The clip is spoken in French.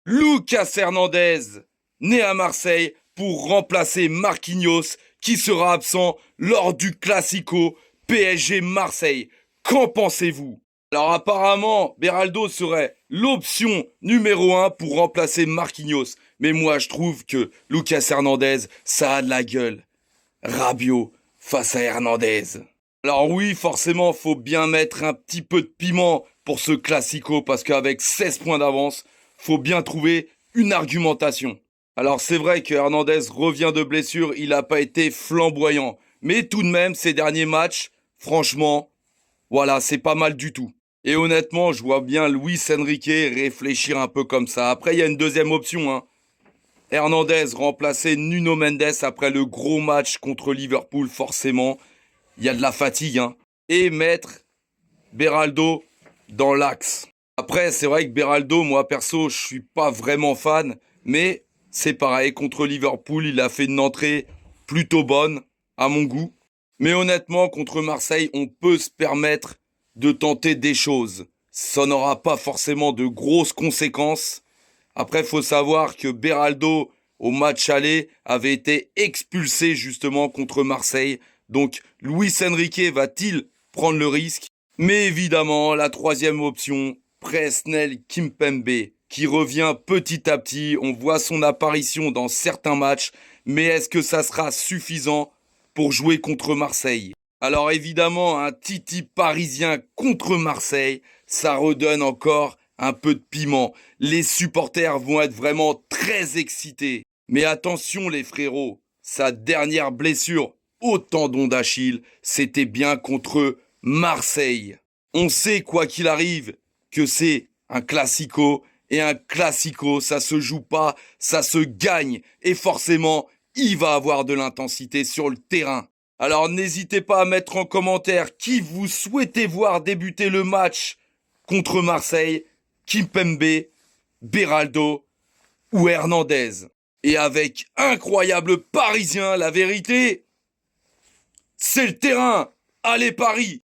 Lucas Hernandez, né à Marseille pour remplacer Marquinhos, qui sera absent lors du Classico PSG Marseille. Qu'en pensez-vous? Alors apparemment, Beraldo serait l'option numéro 1 pour remplacer Marquinhos. Mais moi, je trouve que Lucas Hernandez, ça a de la gueule. Rabiot face à Hernandez. Alors oui, forcément, faut bien mettre un petit peu de piment pour ce Classico, parce qu'avec 16 points d'avance, faut bien trouver une argumentation. Alors c'est vrai que Hernandez revient de blessure, il n'a pas été flamboyant. Mais tout de même, ces derniers matchs, franchement, voilà, c'est pas mal du tout. Et honnêtement, je vois bien Luis Enrique réfléchir un peu comme ça. Après, il y a une deuxième option, hein. Hernandez remplacer Nuno Mendes après le gros match contre Liverpool, forcément. Il y a de la fatigue, hein. Et mettre Beraldo dans l'axe. Après, c'est vrai que Beraldo, moi perso, je suis pas vraiment fan, mais c'est pareil, contre Liverpool, il a fait une entrée plutôt bonne, à mon goût. Mais honnêtement, contre Marseille, on peut se permettre de tenter des choses. Ça n'aura pas forcément de grosses conséquences. Après, il faut savoir que Beraldo, au match aller, avait été expulsé justement contre Marseille. Donc, Luis Enrique va-t-il prendre le risque? Mais évidemment, la troisième option, Presnel Kimpembe, qui revient petit à petit. On voit son apparition dans certains matchs, mais est-ce que ça sera suffisant pour jouer contre Marseille? Alors évidemment, un Titi parisien contre Marseille, ça redonne encore un peu de piment. Les supporters vont être vraiment très excités. Mais attention les frérots, sa dernière blessure au tendon d'Achille, c'était bien contre Marseille. On sait quoi qu'il arrive que c'est un classico, et un classico, ça se joue pas, ça se gagne, et forcément, il va avoir de l'intensité sur le terrain. Alors n'hésitez pas à mettre en commentaire qui vous souhaitez voir débuter le match contre Marseille, Kimpembe, Beraldo ou Hernandez. Et avec incroyable parisien, la vérité, c'est le terrain. Allez Paris!